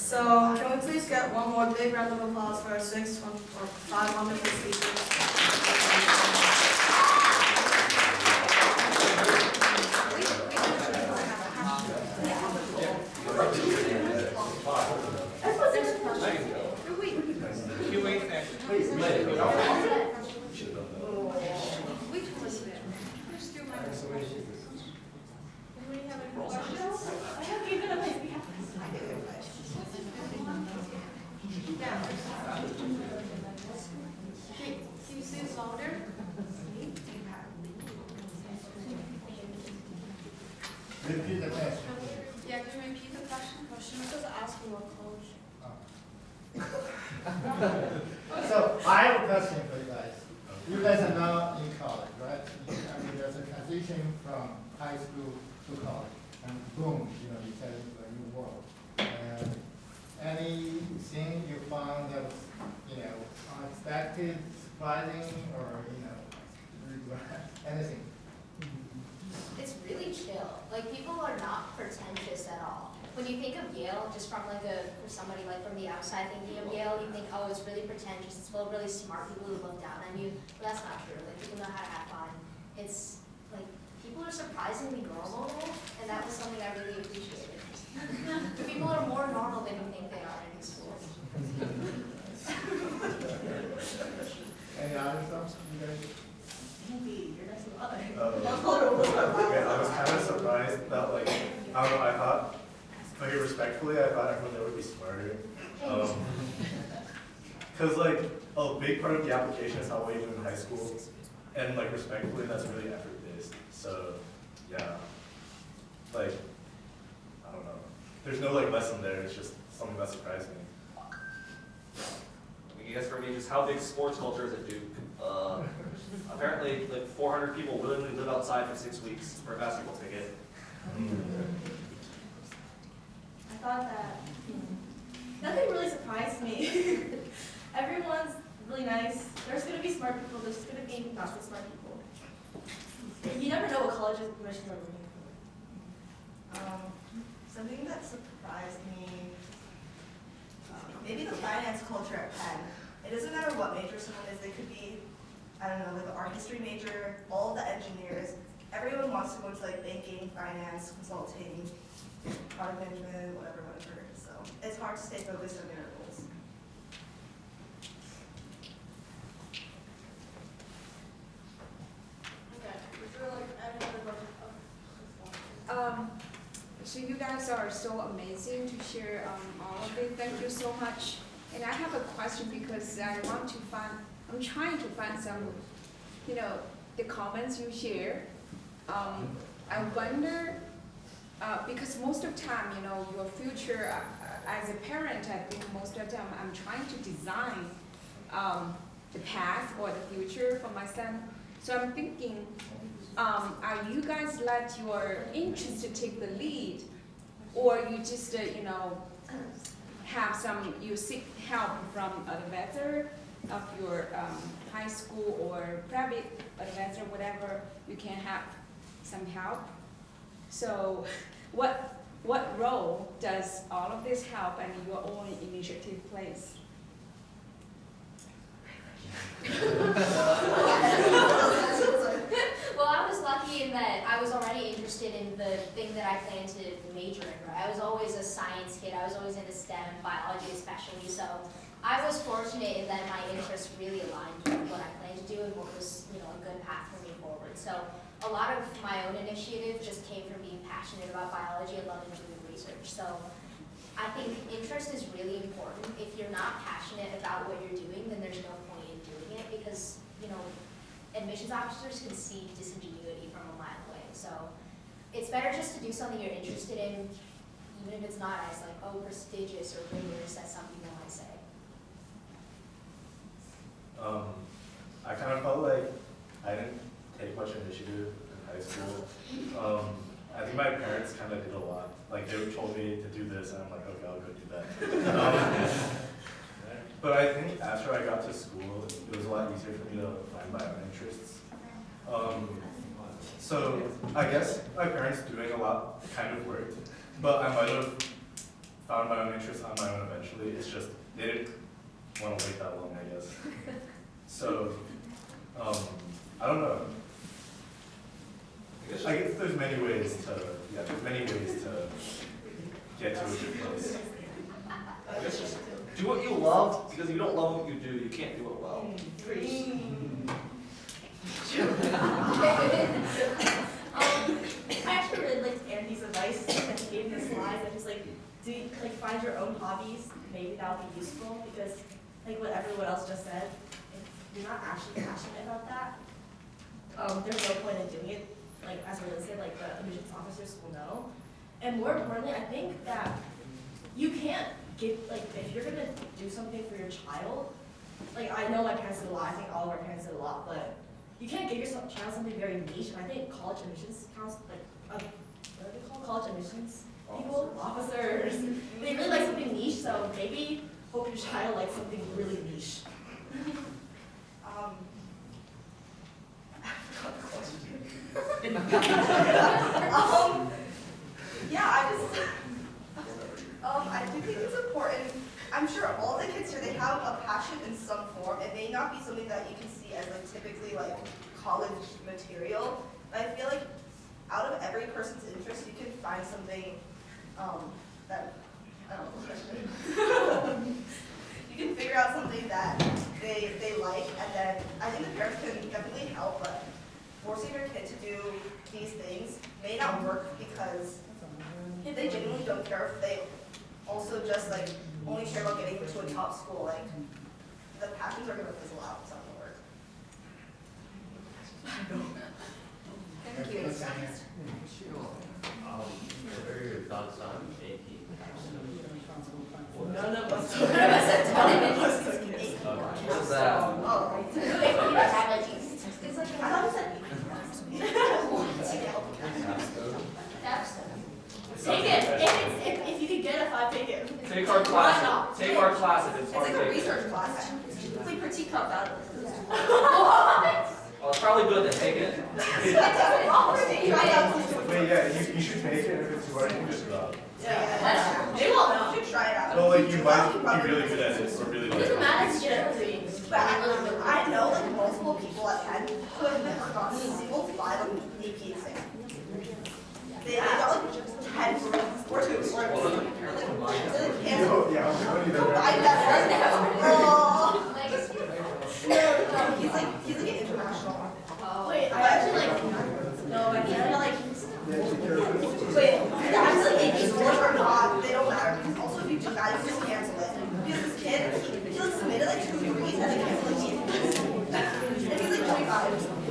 So can we please get one more big round of applause for our five wonderful speakers? Repeat the question. Yeah, can you repeat the question? Well, she was just asking what college. So I have a question for you guys. You guys are now in college, right? I mean, there's a transition from high school to college, and boom, you step into a new world. And anything you found that was, unexpected, surprising, or anything? It's really chill. Like, people are not pretentious at all. When you think of Yale, just from for somebody from the outside thinking of Yale, you think, oh, it's really pretentious. It's full of really smart people who look down on you. But that's not true. Like, people know how to have fun. It's like people are surprisingly normal, and that was something I really appreciated. People are more normal than you think they are in school. Any other stuff you guys? I was kind of surprised that, I don't know, I thought, respectfully, I thought everyone there would be smarter. Because, a big part of the application is how well you do in high school. And, respectfully, that's really effort-based. So, yeah. I don't know. There's no, lesson there. It's just something that surprised me. I guess for me, just how big sports culture is at Duke. Apparently, 400 people willingly live outside for 6 weeks for a basketball ticket. I thought that nothing really surprised me. Everyone's really nice. There's going to be smart people. There's going to be not so smart people. You never know what college's admissions are looking for. Something that surprised me, maybe the finance culture at Penn. It doesn't matter what major someone is. They could be, I don't know, an art history major, all the engineers. Everyone wants to go into banking, finance, consulting, product management, whatever. So it's hard to stay focused on their goals. Okay. Would you like any other question? So you guys are so amazing to share all of it. Thank you so much. And I have a question because I'm trying to find some, the comments you share. I wonder, because most of the time, your future, as a parent, I think most of the time I'm trying to design the path or the future for my son. So I'm thinking, are you guys let your interest take the lead, or you just, you seek help from advisor of your high school or private advisor, whatever, you can have some help. So what role does all of this help and your own initiative plays? Well, I was lucky in that I was already interested in the thing that I planned to major in, right? I was always a science kid. I was always into STEM, biology especially. So I was fortunate in that my interests really aligned with what I planned to do and what was, a good path for me forward. So a lot of my own initiative just came from being passionate about biology and loving doing research. So I think interest is really important. If you're not passionate about what you're doing, then there's no point in doing it because, admissions officers can see disingenuity from a mile away. So it's better just to do something you're interested in, even if it's not as prestigious or rigorous as some people might say. I kind of felt like I didn't take much initiative in high school. I think my parents kind of did a lot. They told me to do this, and I'm like, okay, I'll go do that. But I think after I got to school, it was a lot easier for me to find my own interests. So I guess my parents doing a lot kind of worked, but I might have found my own interests on my own eventually. It's just they didn't want to wait that long, I guess. So, I don't know. I guess there's many ways to get to a good place. I guess just do what you love, because if you don't love what you do, you can't do it well. I actually really liked Andy's advice that he gave in the slides, that he's like, find your own hobbies. Maybe that would be useful, because like what everyone else just said, if you're not actually passionate about that, there's no point in doing it. Like as Raylan said, like the admissions officers will know. And more importantly, I think that you can't give, like if you're gonna do something for your child, like I know my parents did a lot, I think all of our parents did a lot, but you can't give your child something very niche. And I think college admissions counts, like, what do they call college admissions? People, officers, they really like something niche, so maybe hope your child likes something really niche. I do think it's important. I'm sure all the kids here, they have a passion in some form. It may not be something that you can see as like typically like college material, but I feel like out of every person's interest, you can find something that, I don't know, you can figure out something that they like, and then I think the parents can definitely help, but forcing your kid to do these things may not work, because if they genuinely don't care, if they also just like only care about getting to a top school, like the passions are gonna fizzle out, it's not gonna work. Thank you. What are your thoughts on AP? None of us. What's that? Oh, It's like I thought you said Take it. If you could get a 5, take it. Take our class. Take our class if it's it's hard like to a take. research class. It's like critique cup out of this. Well, it's probably good to take it. Try out. Wait, yeah, you should take it. If it's too hard, you can just drop. Yeah. They won't know. You should try it out. Well, like you might be really good at it, or really It like doesn't it. matter, it's generally. But I know like multiple people at Penn who have never gotten a single 5 on the AP exam. They got like 10 or 2 or 3. Oh, yeah, I don't even know. Combine that right now. No, he's like an international. Wait, I actually like, no, I can't like, Wait, actually AP scores are not, they don't matter, because also if you do that, you just cancel it. Because this kid, he like submitted like 2 degrees and then canceled like 8 degrees. And he's like 25.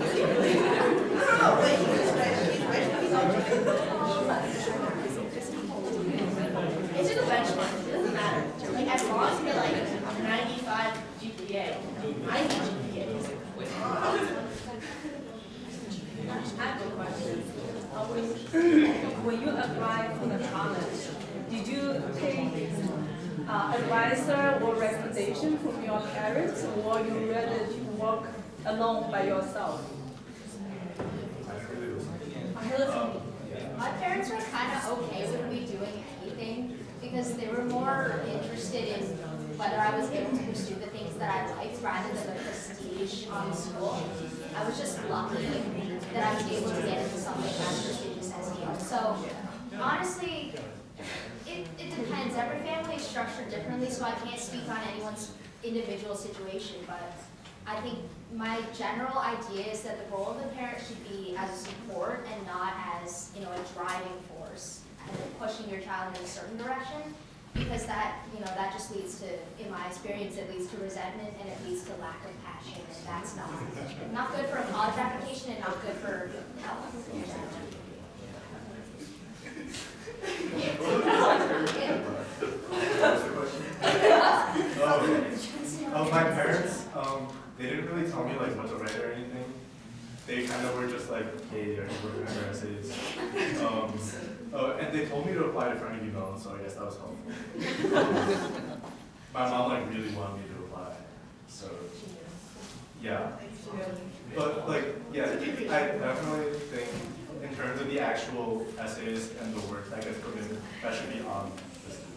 No, wait, he's rich, he's not it's just a benchmark, it doesn't matter. Like as long as you get like 95 GPA, 90 GPA is I have a question. When you applied for the college, did you take advisor or recommendation from your parents, or you rather to work alone by yourself? My parents were kind of okay with me doing anything because they were more interested in whether I was able to pursue the things that I liked rather than the prestige on school. I was just lucky that I was able to get into something as prestigious as Yale. So honestly, it depends. Every family is structured differently, so I can't speak on anyone's individual situation, but I think my general idea is that the role of the parent should be as a support and not as, a driving force and pushing your child in a certain direction, because that just leads to, in my experience, it leads to resentment and it leads to lack of passion, and that's not good for a college application and not good for health. My parents, they didn't really tell me like what to write or anything. They kind of were just like, hey, are you working on your essays? And they told me to apply to Carnegie Mellon, so I guess that was helpful. My mom like really wanted me to apply, so yeah. But like, yeah, I definitely think in terms of the actual essays and the work that gets put in, that should be on the student.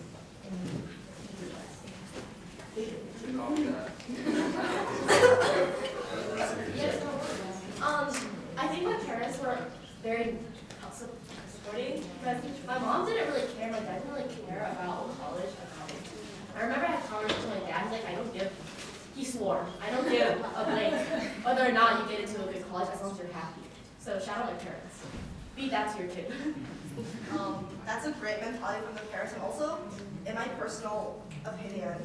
whether or not you get into a good college, as long as you're happy. So shout out your parents. Be that to your kid. That's a great mentality from the parents, and also, in my personal opinion,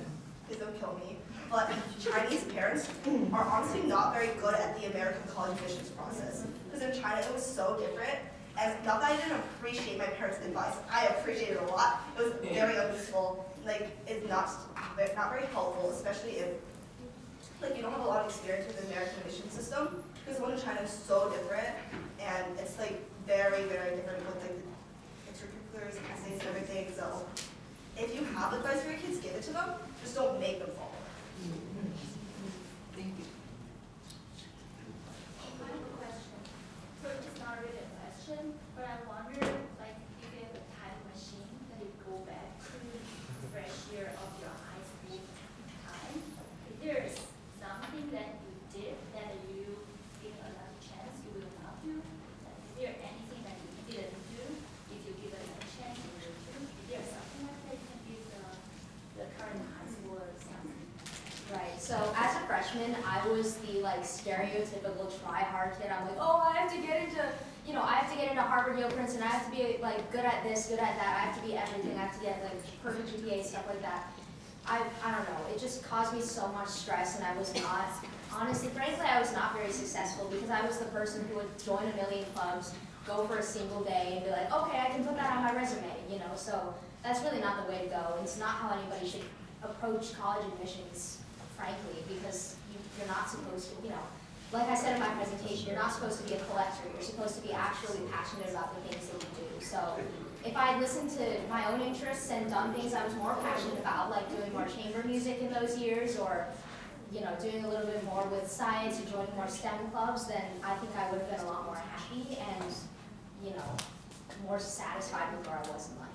please don't kill me, but Chinese parents are honestly not very good at the American college admissions process. Because in China, it was so different, and not that I didn't appreciate my parents' advice, I appreciated it a lot. It was very unuseful. Like, it's not very helpful, especially if like you don't have a lot of experience with the American admission system, because the one in China is so different, and it's like very, very different with like the extracurriculars, essays, and everything. So if you have advice for your kids, give it to them. Just don't make them follow it. Thank you. I have a question. So it's not really a question, but I wonder, like, if you have a time machine that you go back to the fresh year of your high school time, if there's something that you did that you give another chance you will not do, like, is there anything that you didn't do if you give another chance you will do? Is there something like that you can give the current high schooler something? Right, so as a freshman, I was the like stereotypical try-hard kid. I'm like, oh, I have to get into, I have to get into Harvard, Yale, Princeton. I have to be like good at this, good at that. I have to be everything. I have to get like perfect GPA, stuff like that. I don't know, it just caused me so much stress, and I was not, honestly, frankly, I was not very successful because I was the person who would join a million clubs, go for a single day, and be like, okay, I can put that on my resume, so that's really not the way to go. It's not how anybody should approach college admissions, frankly, because you're not supposed to, like I said in my presentation, you're not supposed to be a collector, you're supposed to be actually passionate about the things that you do. So if I had listened to my own interests and done things I was more passionate about, like doing more chamber music in those years, or doing a little bit more with science or joining more STEM clubs, then I think I would have been a lot more happy and more satisfied with where I was in life.